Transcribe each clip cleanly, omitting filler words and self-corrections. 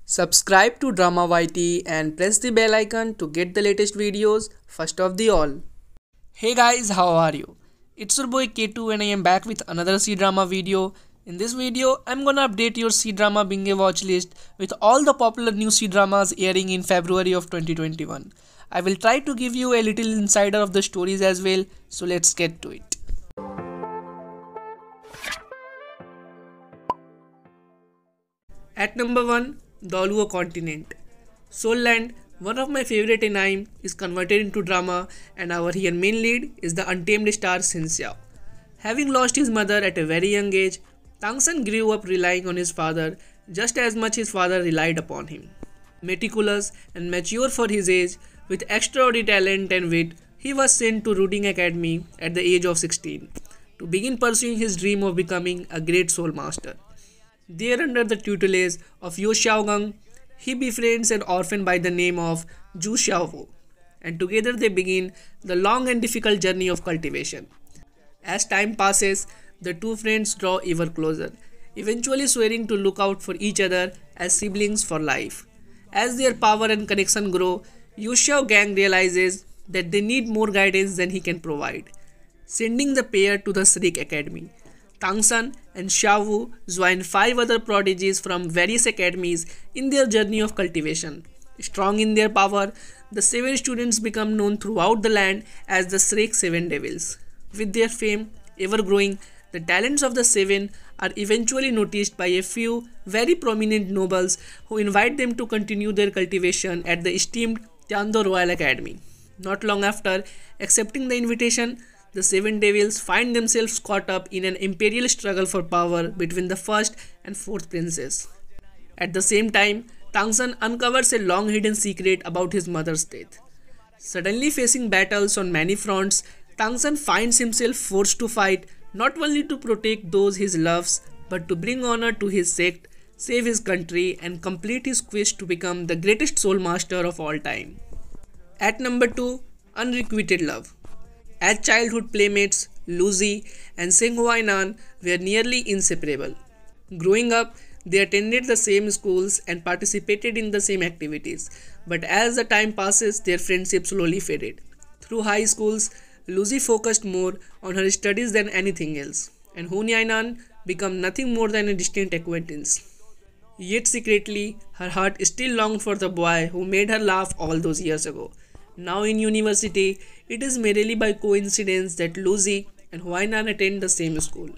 Subscribe to Drama YT and press the bell icon to get the latest videos first of the all. Hey guys, how are you? It's your boy K2 and I am back with another C-drama video. In this video, I'm gonna update your C-drama binge watch list with all the popular new C-dramas airing in February of 2021. I will try to give you a little insider of the stories as well, so let's get to it. At number 1, The Oluo Continent. Soul Land, one of my favorite anime, is converted into drama and our here main lead is the untamed star Shin Xiao. Having lost his mother at a very young age, Tang-san grew up relying on his father just as much his father relied upon him. Meticulous and mature for his age, with extraordinary talent and wit, he was sent to Ruding Academy at the age of 16 to begin pursuing his dream of becoming a great soul master. There, under the tutelage of Yo Xiaogang, he befriends an orphan by the name of Zhu Xiaowu, and together they begin the long and difficult journey of cultivation. As time passes, the two friends draw ever closer, eventually swearing to look out for each other as siblings for life. As their power and connection grow, Yu Xiao gang realizes that they need more guidance than he can provide, sending the pair to the Shriek Academy. Tang-san and Xiaowu join 5 other prodigies from various academies in their journey of cultivation. Strong in their power, the 7 students become known throughout the land as the Shriek 7 Devils. With their fame ever growing, the talents of the 7 are eventually noticed by a few very prominent nobles who invite them to continue their cultivation at the esteemed Tiando Royal Academy. Not long after accepting the invitation, the 7 Devils find themselves caught up in an imperial struggle for power between the first and 4th princes. At the same time, Tang-san uncovers a long hidden secret about his mother's death. Suddenly facing battles on many fronts, Tang-san finds himself forced to fight not only to protect those he loves, but to bring honor to his sect, save his country, and complete his quest to become the greatest soul master of all time. At number 2, Unrequited Love. As childhood playmates, Lucy and Seng Huainan were nearly inseparable. Growing up, they attended the same schools and participated in the same activities, but as the time passes, their friendship slowly faded. Through high schools, Lucy focused more on her studies than anything else, and Huainan became nothing more than a distant acquaintance. Yet secretly, her heart still longed for the boy who made her laugh all those years ago. Now in university, it is merely by coincidence that Lucy and Huainan attend the same school.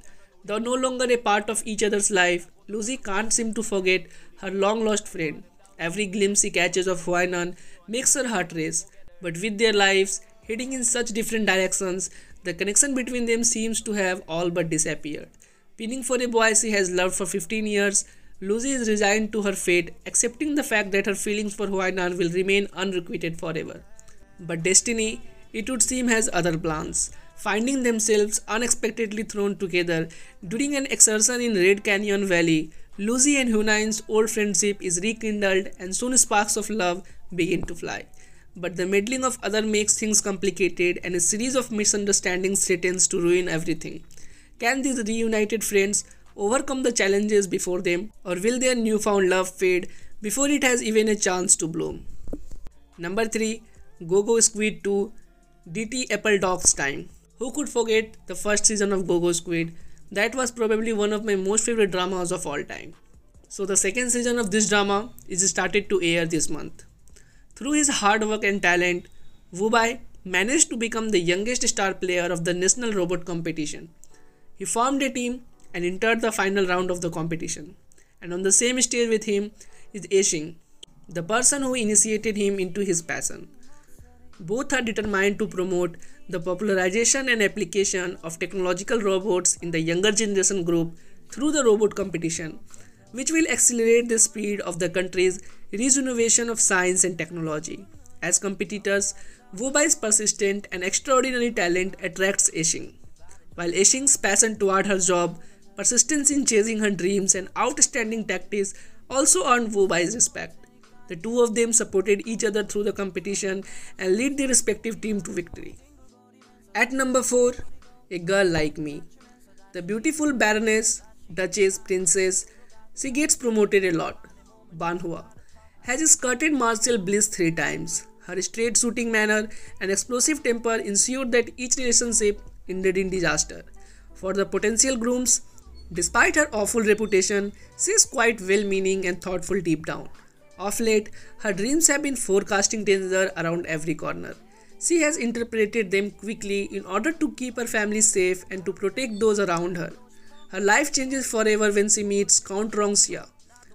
Though no longer a part of each other's life, Lucy can't seem to forget her long-lost friend. Every glimpse she catches of Huainan makes her heart race, but with their lives heading in such different directions, the connection between them seems to have all but disappeared. Pining for a boy she has loved for 15 years, Lucy is resigned to her fate, accepting the fact that her feelings for Huainan will remain unrequited forever. But destiny, it would seem, has other plans. Finding themselves unexpectedly thrown together during an excursion in Red Canyon Valley, Lucy and Hunain's old friendship is rekindled and soon sparks of love begin to fly. But the meddling of others makes things complicated and a series of misunderstandings threatens to ruin everything. Can these reunited friends overcome the challenges before them, or will their newfound love fade before it has even a chance to bloom? Number 3. Go-Go Squid 2, DT Apple Dog's Time. Who could forget the first season of Go-Go Squid? That was probably one of my most favorite dramas of all time. So the second season of this drama is started to air this month. Through his hard work and talent, Wu Bai managed to become the youngest star player of the national robot competition. He formed a team and entered the final round of the competition. And on the same stage with him is Yexing, the person who initiated him into his passion. Both are determined to promote the popularization and application of technological robots in the younger generation group through the robot competition, which will accelerate the speed of the country's rejuvenation of science and technology. As competitors, Wu Bai's persistent and extraordinary talent attracts Yexing, while Yexing's passion toward her job, persistence in chasing her dreams, and outstanding tactics also earned Wu Bai's respect. The two of them supported each other through the competition and lead their respective team to victory. At number 4, A Girl Like Me. The beautiful Baroness, Duchess, Princess, she gets promoted a lot. Banhua, has skirted martial bliss 3 times. Her straight shooting manner and explosive temper ensured that each relationship ended in disaster. For the potential grooms, despite her awful reputation, she is quite well meaning and thoughtful deep down. Of late, her dreams have been forecasting danger around every corner. She has interpreted them quickly in order to keep her family safe and to protect those around her. Her life changes forever when she meets Count Rongxia,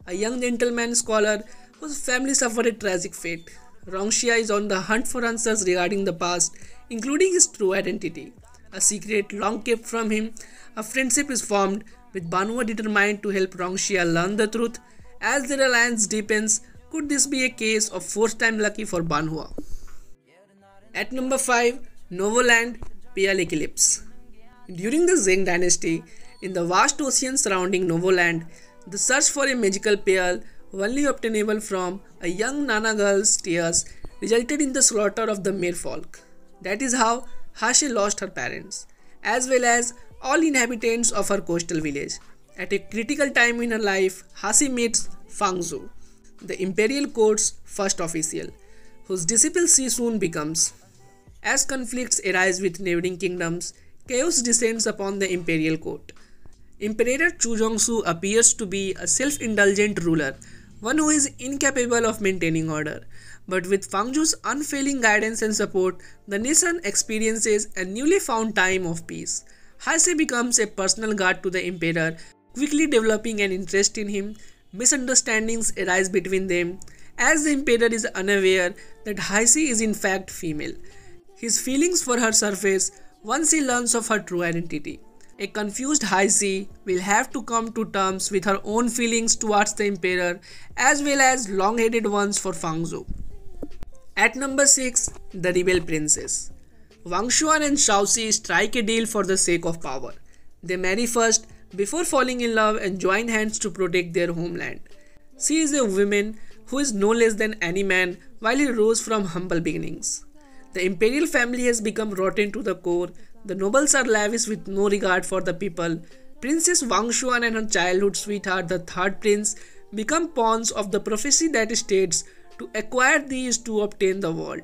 a young gentleman scholar whose family suffered a tragic fate. Rongxia is on the hunt for answers regarding the past, including his true identity. A secret long kept from him, a friendship is formed, with Banhua determined to help Rongxia learn the truth. As their alliance deepens, could this be a case of fourth time lucky for Banhua? At number 5, Novoland Pale Eclipse. During the Zheng dynasty, in the vast ocean surrounding Novoland, the search for a magical pearl, only obtainable from a young Nana girl's tears, resulted in the slaughter of the merfolk. That is how Hashe lost her parents, as well as all inhabitants of her coastal village. At a critical time in her life, Hashe meets Fang Zhu, the imperial court's first official, whose disciple she soon becomes. As conflicts arise with neighboring kingdoms, chaos descends upon the imperial court. Emperor Chu Zhongshu appears to be a self-indulgent ruler, one who is incapable of maintaining order. But with Fang Zhu's unfailing guidance and support, the nation experiences a newly found time of peace. Hashe becomes a personal guard to the emperor, quickly developing an interest in him. Misunderstandings arise between them, as the emperor is unaware that Hashe is in fact female. His feelings for her surface once he learns of her true identity. A confused Hashe will have to come to terms with her own feelings towards the emperor, as well as long-headed ones for Fang Zhu. At number 6, the Rebel Princess. Wang Xuan and Shaoxi strike a deal for the sake of power. They marry first before falling in love and join hands to protect their homeland. She is a woman who is no less than any man, while he rose from humble beginnings. The imperial family has become rotten to the core. The nobles are lavish with no regard for the people. Princess Wang Xuan and her childhood sweetheart, the third prince, become pawns of the prophecy that states to acquire these to obtain the world.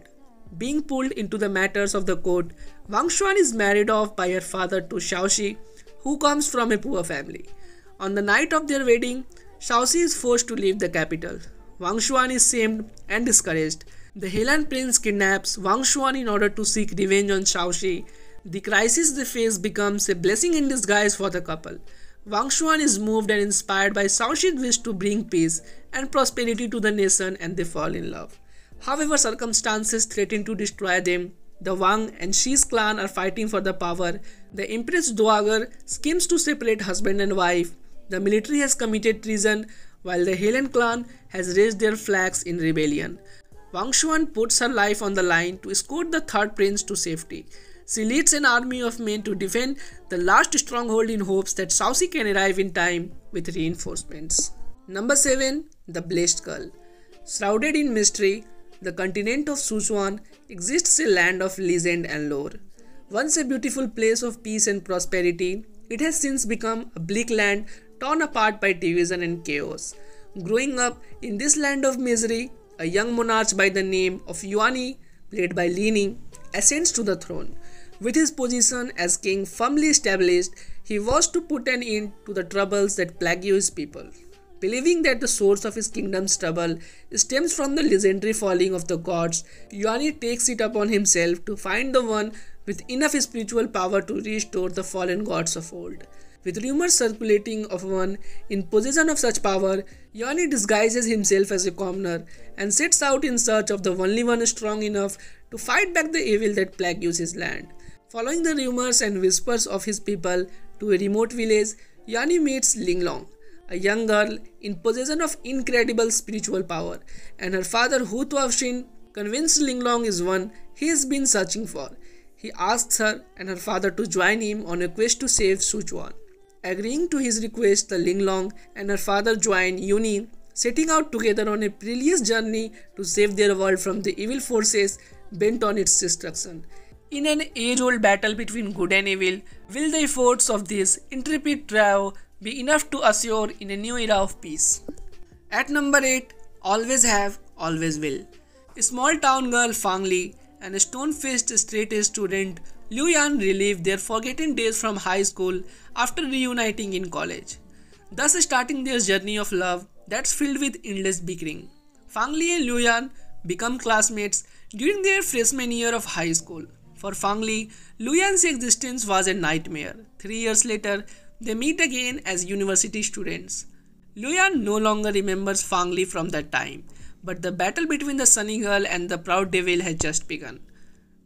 Being pulled into the matters of the court, Wang Xuan is married off by her father to Shaoxi, who comes from a poor family. On the night of their wedding, Shaoxi is forced to leave the capital. Wang Xuan is shamed and discouraged. The Helan prince kidnaps Wang Xuan in order to seek revenge on Shaoxi. The crisis they face becomes a blessing in disguise for the couple. Wang Xuan is moved and inspired by Shaoxi's wish to bring peace and prosperity to the nation, and they fall in love. However, circumstances threaten to destroy them. The Wang and Xi's clan are fighting for the power. The Empress Dowager schemes to separate husband and wife. The military has committed treason, while the Helan clan has raised their flags in rebellion. Wang Xuan puts her life on the line to escort the third prince to safety. She leads an army of men to defend the last stronghold in hopes that Shaoxi can arrive in time with reinforcements. Number 7. The Blessed Girl. Shrouded in mystery, the continent of Sichuan exists a land of legend and lore. Once a beautiful place of peace and prosperity, it has since become a bleak land torn apart by division and chaos. Growing up in this land of misery, a young monarch by the name of Yuani, played by Li Ning, ascends to the throne. With his position as king firmly established, he was to put an end to the troubles that plague his people. Believing that the source of his kingdom's trouble stems from the legendary falling of the gods, Yuani takes it upon himself to find the one with enough spiritual power to restore the fallen gods of old. With rumors circulating of one in possession of such power, Yuani disguises himself as a commoner and sets out in search of the only one strong enough to fight back the evil that plagues his land. Following the rumors and whispers of his people to a remote village, Yuani meets Linglong, a young girl in possession of incredible spiritual power, and her father Hu Tuavshin, convinced Linglong is one he has been searching for. He asks her and her father to join him on a quest to save Sichuan. Agreeing to his request, the Linglong and her father join Yuani, setting out together on a perilous journey to save their world from the evil forces bent on its destruction. In an age-old battle between good and evil, will the efforts of this intrepid trio be enough to assure in a new era of peace? At number 8, Always have, always will. A small town girl Fang Li and a stone-faced straight-A student Liu Yan relive their forgotten days from high school after reuniting in college, thus starting their journey of love that's filled with endless bickering. Fang Li and Liu Yan become classmates during their freshman year of high school. For Fang Li, Liu Yan's existence was a nightmare. 3 years later, they meet again as university students. Liu Yan no longer remembers Fang Li from that time, but the battle between the sunny girl and the proud devil had just begun.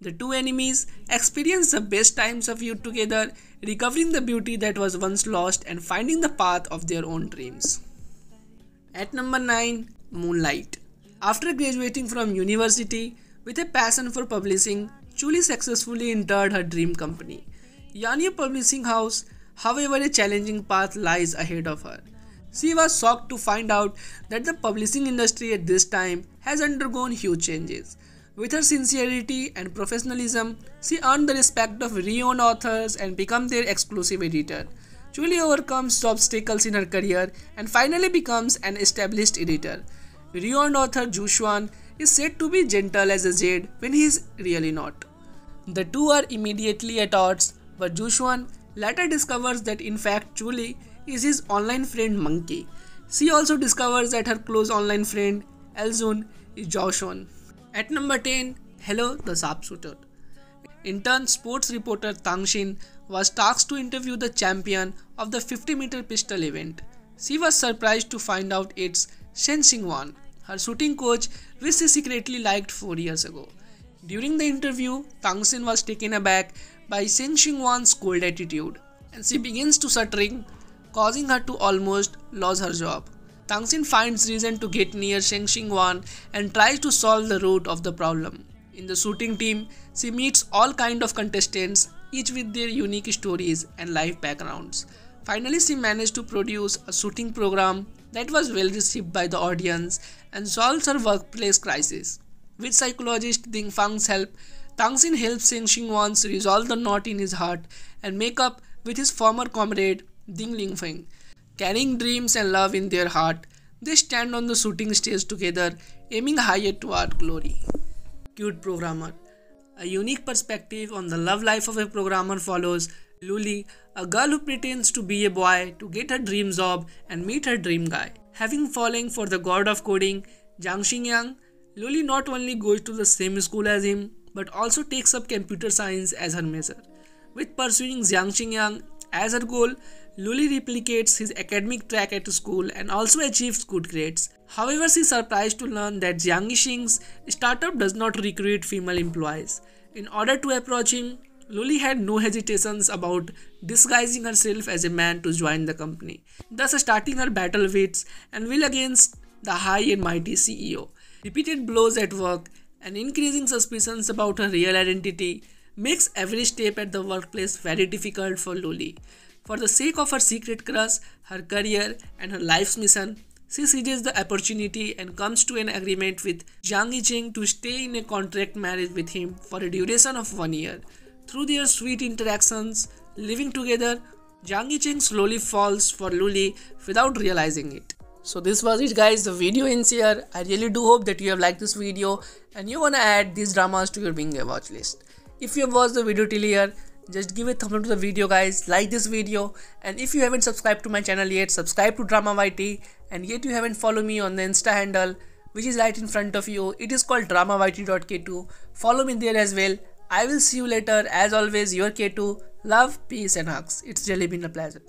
The two enemies experience the best times of youth together, recovering the beauty that was once lost and finding the path of their own dreams. At number 9, Moonlight. After graduating from university with a passion for publishing, Julie successfully entered her dream company, Yanyu Publishing House. However, a challenging path lies ahead of her. She was shocked to find out that the publishing industry at this time has undergone huge changes. With her sincerity and professionalism, she earned the respect of renowned authors and became their exclusive editor. Julie overcomes obstacles in her career and finally becomes an established editor. Renowned author Zhu Xuan is said to be gentle as a jade when he is really not. The two are immediately at odds, but Zhu Xuan later discovers that in fact Julie is his online friend Monkey. She also discovers that her close online friend Elzun is Zhao Xuan. At number 10, Hello the Sharpshooter. Intern sports reporter Tang Xin was tasked to interview the champion of the 50-meter pistol event. She was surprised to find out it's Shen Xingwan, her shooting coach, which she secretly liked 4 years ago. During the interview, Tang Xin was taken aback by Shen Xingwan's cold attitude, and she begins to stuttering, causing her to almost lose her job. Tang Xin finds reason to get near Shen Xingwan and tries to solve the root of the problem. In the shooting team, she meets all kinds of contestants, each with their unique stories and life backgrounds. Finally, she managed to produce a shooting program that was well received by the audience and solves her workplace crisis. With psychologist Ding Fang's help, Tang Xin helps Shen Xingwan resolve the knot in his heart and make up with his former comrade Ding Lingfeng. Carrying dreams and love in their heart, they stand on the shooting stage together, aiming higher toward glory. Cute Programmer. A unique perspective on the love life of a programmer follows Luli, a girl who pretends to be a boy to get her dream job and meet her dream guy. Having fallen for the god of coding, Zhang Xingyang, Luli not only goes to the same school as him, but also takes up computer science as her major. With pursuing Zhang Xingyang as her goal, Luli replicates his academic track at school and also achieves good grades. However, she is surprised to learn that Jiang Yixing's startup does not recruit female employees. In order to approach him, Luli had no hesitations about disguising herself as a man to join the company, thus starting her battle wits and will against the high and mighty CEO. Repeated blows at work and increasing suspicions about her real identity makes every step at the workplace very difficult for Luli. For the sake of her secret crush, her career, and her life's mission, she seizes the opportunity and comes to an agreement with Jiang Yixing to stay in a contract marriage with him for a duration of 1 year. Through their sweet interactions, living together, Jiang Yixing slowly falls for Luli without realizing it. So this was it guys, the video ends here. I really do hope that you have liked this video and you wanna add these dramas to your binge watch list. If you have watched the video till here, just give a thumb up to the video guys, like this video, and if you haven't subscribed to my channel yet, subscribe to Drama YT, and yet you haven't followed me on the Insta handle which is right in front of you. It is called dramayt.k2. Follow me there as well. I will see you later. As always, your K2. Love, peace and hugs. It's really been a pleasure.